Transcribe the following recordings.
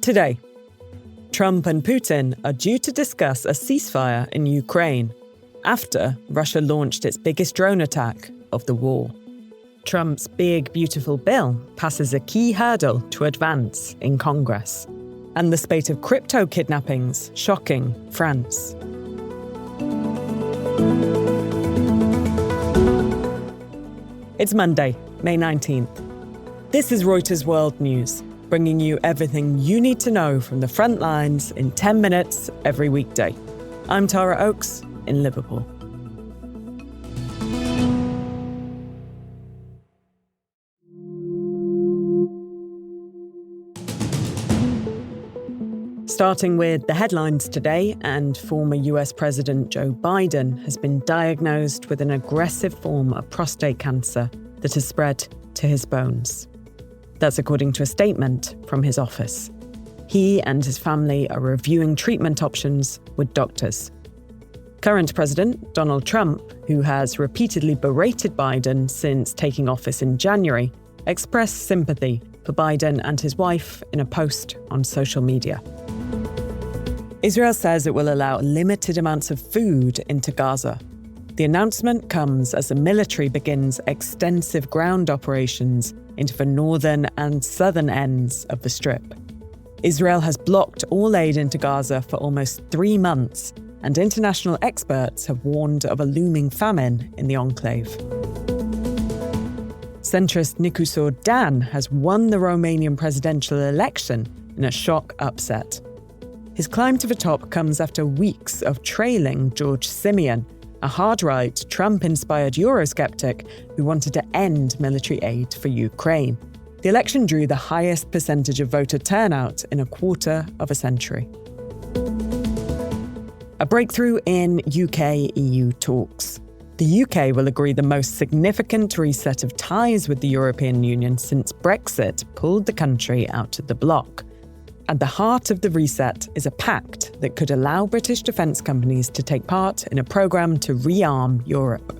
Today, Trump and Putin are due to discuss a ceasefire in Ukraine after Russia launched its biggest drone attack of the war. Trump's big, beautiful bill passes a key hurdle to advance in Congress. And the spate of crypto kidnappings shocking France. It's Monday, May 19th. This is Reuters World News, bringing you everything you need to know from the front lines in 10 minutes every weekday. I'm Tara Oakes in Liverpool. Starting with the headlines today, and former US President Joe Biden has been diagnosed with an aggressive form of prostate cancer that has spread to his bones. That's according to a statement from his office. He and his family are reviewing treatment options with doctors. Current President Donald Trump, who has repeatedly berated Biden since taking office in January, expressed sympathy for Biden and his wife in a post on social media. Israel says it will allow limited amounts of food into Gaza. The announcement comes as the military begins extensive ground operations into the northern and southern ends of the Strip. Israel has blocked all aid into Gaza for almost 3 months, and international experts have warned of a looming famine in the enclave. Centrist Nicusor Dan has won the Romanian presidential election in a shock upset. His climb to the top comes after weeks of trailing George Simeon, a hard-right, Trump-inspired Eurosceptic who wanted to end military aid for Ukraine. The election drew the highest percentage of voter turnout in a quarter of a century. A breakthrough in UK-EU talks. The UK will agree the most significant reset of ties with the European Union since Brexit pulled the country out of the bloc. At the heart of the reset is a pact that could allow British defence companies to take part in a programme to rearm Europe.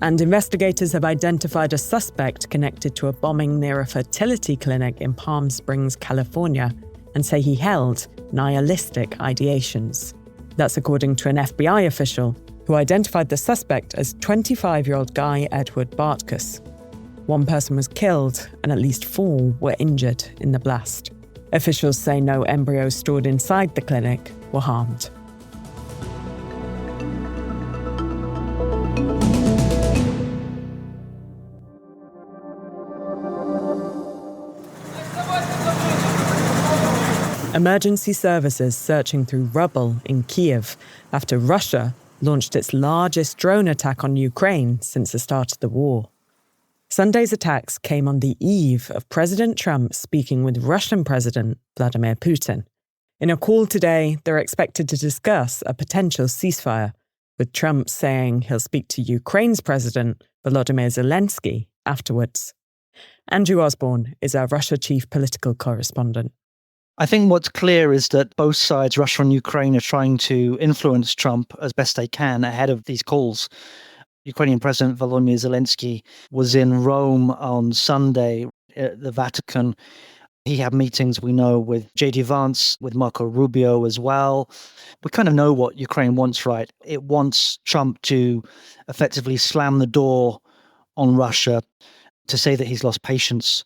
And investigators have identified a suspect connected to a bombing near a fertility clinic in Palm Springs, California, and say he held nihilistic ideations. That's according to an FBI official who identified the suspect as 25-year-old Guy Edward Bartkus. 1 person was killed and at least 4 were injured in the blast. Officials say no embryos stored inside the clinic were harmed. Emergency services searching through rubble in Kiev after Russia launched its largest drone attack on Ukraine since the start of the war. Sunday's attacks came on the eve of President Trump speaking with Russian President Vladimir Putin. In a call today, they're expected to discuss a potential ceasefire, with Trump saying he'll speak to Ukraine's President Volodymyr Zelensky afterwards. Andrew Osborne is our Russia chief political correspondent. I think what's clear is that both sides, Russia and Ukraine, are trying to influence Trump as best they can ahead of these calls. Ukrainian President Volodymyr Zelensky was in Rome on Sunday at the Vatican. He had meetings, we know, with J.D. Vance, with Marco Rubio as well. We kind of know what Ukraine wants, right? It wants Trump to effectively slam the door on Russia, to say that he's lost patience.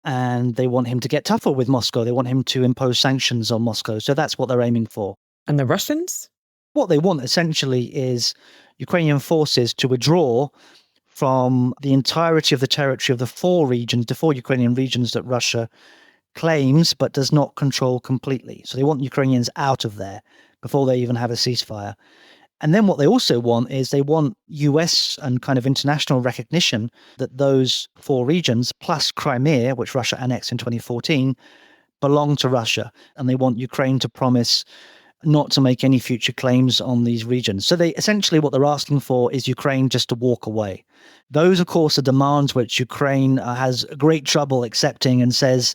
And they want him to get tougher with Moscow. They want him to impose sanctions on Moscow. So that's what they're aiming for. And the Russians? What they want essentially is Ukrainian forces to withdraw from the entirety of the territory of the 4 Ukrainian regions that Russia claims but does not control completely. So they want Ukrainians out of there before they even have a ceasefire. And then what they also want is they want US and kind of international recognition that those 4 regions, plus Crimea, which Russia annexed in 2014, belong to Russia. And they want Ukraine to promise not to make any future claims on these regions. So they essentially what they're asking for is Ukraine just to walk away. Those, of course, are demands which Ukraine has great trouble accepting and says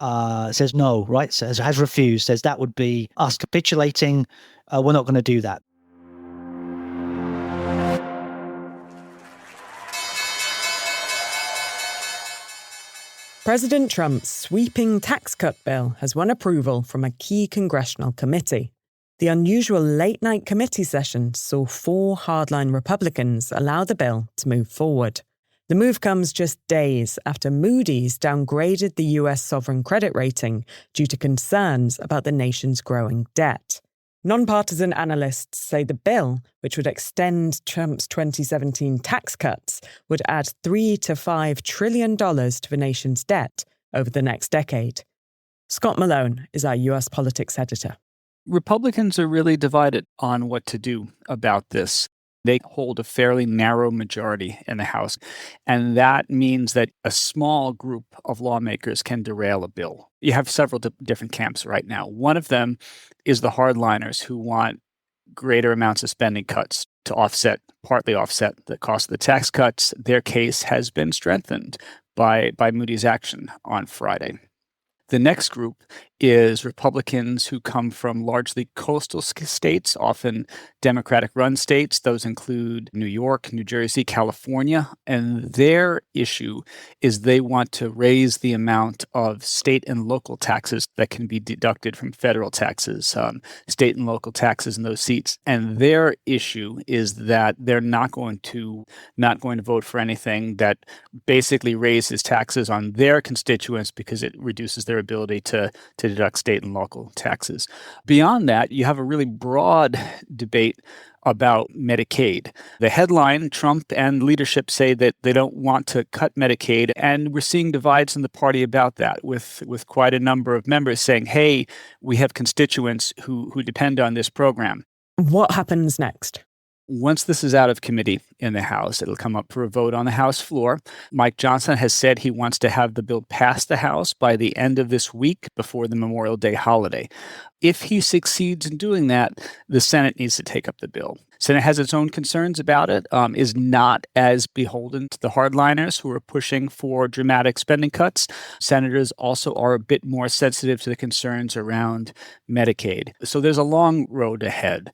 no, right? Says has refused, says that would be us capitulating. We're not going to do that. President Trump's sweeping tax cut bill has won approval from a key congressional committee. The unusual late-night committee session saw 4 hardline Republicans allow the bill to move forward. The move comes just days after Moody's downgraded the US sovereign credit rating due to concerns about the nation's growing debt. Non-partisan analysts say the bill, which would extend Trump's 2017 tax cuts, would add $3 to $5 trillion to the nation's debt over the next decade. Scott Malone is our US politics editor. Republicans are really divided on what to do about this. They hold a fairly narrow majority in the House, and that means that a small group of lawmakers can derail a bill. You have several different camps right now. One of them is the hardliners who want greater amounts of spending cuts to partly offset the cost of the tax cuts. Their case has been strengthened by Moody's action on Friday. The next group is Republicans who come from largely coastal states, often Democratic-run states. Those include New York, New Jersey, California. And their issue is they want to raise the amount of state and local taxes that can be deducted from federal taxes, state and local taxes in those seats. And their issue is that they're not going to vote for anything that basically raises taxes on their constituents because it reduces their ability to deduct state and local taxes. Beyond that, you have a really broad debate about Medicaid. The headline, Trump and leadership say that they don't want to cut Medicaid, and we're seeing divides in the party about that, with quite a number of members saying, hey, we have constituents who depend on this program. What happens next? Once this is out of committee in the House, it'll come up for a vote on the House floor. Mike Johnson has said he wants to have the bill pass the House by the end of this week before the Memorial Day holiday. If he succeeds in doing that, the Senate needs to take up the bill. Senate has its own concerns about it, is not as beholden to the hardliners who are pushing for dramatic spending cuts. Senators also are a bit more sensitive to the concerns around Medicaid. So there's a long road ahead.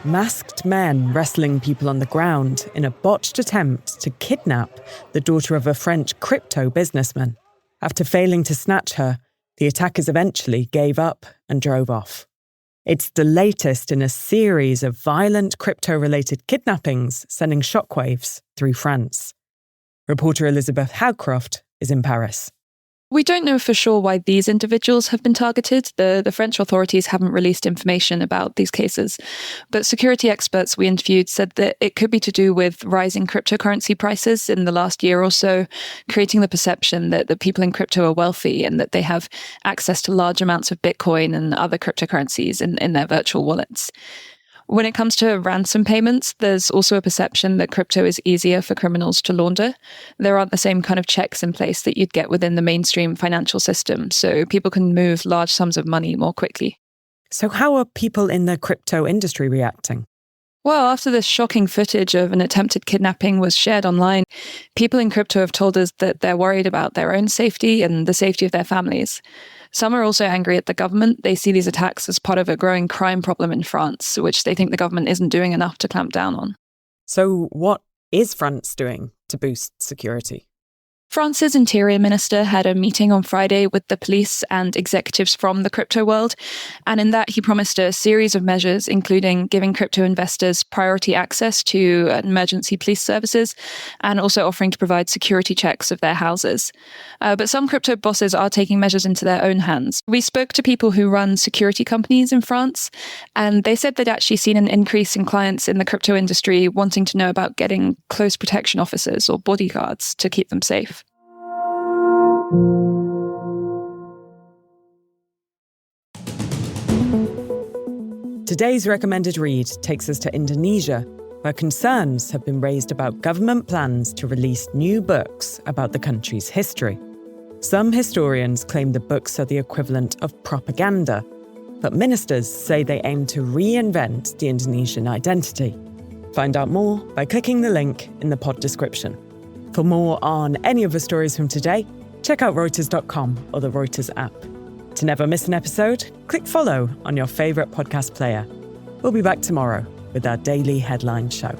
Masked men wrestling people on the ground in a botched attempt to kidnap the daughter of a French crypto businessman. After failing to snatch her, the attackers eventually gave up and drove off. It's the latest in a series of violent crypto-related kidnappings sending shockwaves through France. Reporter Elizabeth Howcroft is in Paris. We don't know for sure why these individuals have been targeted. The French authorities haven't released information about these cases. But security experts we interviewed said that it could be to do with rising cryptocurrency prices in the last year or so, creating the perception that the people in crypto are wealthy and that they have access to large amounts of Bitcoin and other cryptocurrencies in their virtual wallets. When it comes to ransom payments, there's also a perception that crypto is easier for criminals to launder. There aren't the same kind of checks in place that you'd get within the mainstream financial system, so people can move large sums of money more quickly. So how are people in the crypto industry reacting? Well, after this shocking footage of an attempted kidnapping was shared online, people in crypto have told us that they're worried about their own safety and the safety of their families. Some are also angry at the government. They see these attacks as part of a growing crime problem in France, which they think the government isn't doing enough to clamp down on. So what is France doing to boost security? France's interior minister had a meeting on Friday with the police and executives from the crypto world, and in that he promised a series of measures, including giving crypto investors priority access to emergency police services and also offering to provide security checks of their houses. But some crypto bosses are taking measures into their own hands. We spoke to people who run security companies in France, and they said they'd actually seen an increase in clients in the crypto industry wanting to know about getting close protection officers or bodyguards to keep them safe. Today's recommended read takes us to Indonesia, where concerns have been raised about government plans to release new books about the country's history. Some historians claim the books are the equivalent of propaganda, but ministers say they aim to reinvent the Indonesian identity. Find out more by clicking the link in the pod description. For more on any of the stories from today, check out Reuters.com or the Reuters app. To never miss an episode, click follow on your favourite podcast player. We'll be back tomorrow. with our daily headline show.